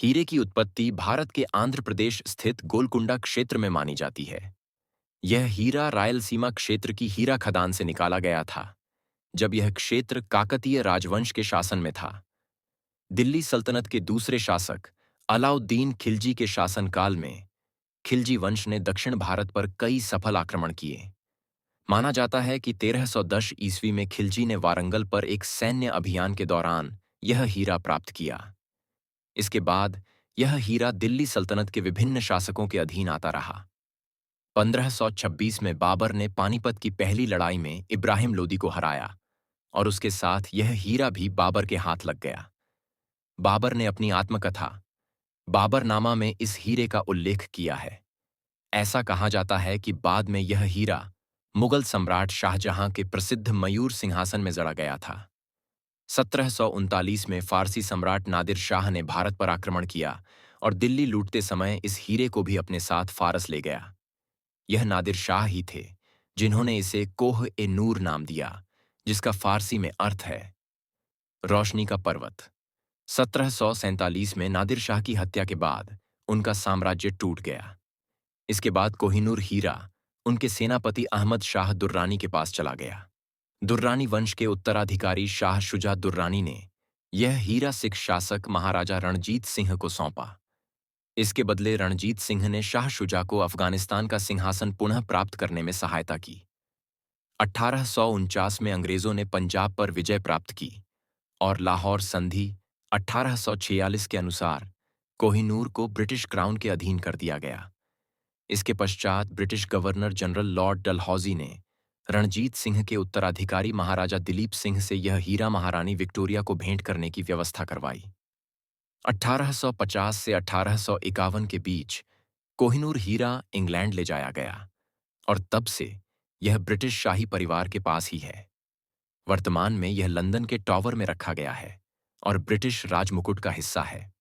हीरे की उत्पत्ति भारत के आंध्र प्रदेश स्थित गोलकुंडा क्षेत्र में मानी जाती है। यह हीरा रायलसीमा क्षेत्र की हीरा खदान से निकाला गया था, जब यह क्षेत्र काकतीय राजवंश के शासन में था। दिल्ली सल्तनत के दूसरे शासक अलाउद्दीन खिलजी के शासनकाल में खिलजी वंश ने दक्षिण भारत पर कई सफल आक्रमण किए। माना जाता है कि 1310 ईस्वी में खिलजी ने वारंगल पर एक सैन्य अभियान के दौरान यह हीरा प्राप्त किया। इसके बाद यह हीरा दिल्ली सल्तनत के विभिन्न शासकों के अधीन आता रहा। 1526 में बाबर ने पानीपत की पहली लड़ाई में इब्राहिम लोदी को हराया और उसके साथ यह हीरा भी बाबर के हाथ लग गया। बाबर ने अपनी आत्मकथा बाबरनामा में इस हीरे का उल्लेख किया है। ऐसा कहा जाता है कि बाद में यह हीरा मुगल सम्राट शाहजहां के प्रसिद्ध मयूर सिंहासन में जड़ा गया था। 1739 में फारसी सम्राट नादिर शाह ने भारत पर आक्रमण किया और दिल्ली लूटते समय इस हीरे को भी अपने साथ फारस ले गया। यह नादिर शाह ही थे जिन्होंने इसे कोह-ए-नूर नाम दिया, जिसका फारसी में अर्थ है रोशनी का पर्वत। 1747 में नादिर शाह की हत्या के बाद उनका साम्राज्य टूट गया। इसके बाद कोहिनूर हीरा उनके सेनापति अहमद शाह दुर्रानी के पास चला गया। दुर्रानी वंश के उत्तराधिकारी शाह शुजा दुर्रानी ने यह हीरा सिख शासक महाराजा रणजीत सिंह को सौंपा। इसके बदले रणजीत सिंह ने शाह शुजा को अफगानिस्तान का सिंहासन पुनः प्राप्त करने में सहायता की। 1849 में अंग्रेजों ने पंजाब पर विजय प्राप्त की और लाहौर संधि 1846 के अनुसार कोहिनूर को ब्रिटिश क्राउन के अधीन कर दिया गया। इसके पश्चात British governor general Lord Dalhousie ने रणजीत सिंह के उत्तराधिकारी महाराजा दिलीप सिंह से यह हीरा महारानी विक्टोरिया को भेंट करने की व्यवस्था करवाई। 1850 से 1851 के बीच कोहिनूर हीरा इंग्लैंड ले जाया गया और तब से यह ब्रिटिश शाही परिवार के पास ही है। वर्तमान में यह लंदन के टॉवर में रखा गया है और ब्रिटिश राजमुकुट का हिस्सा है।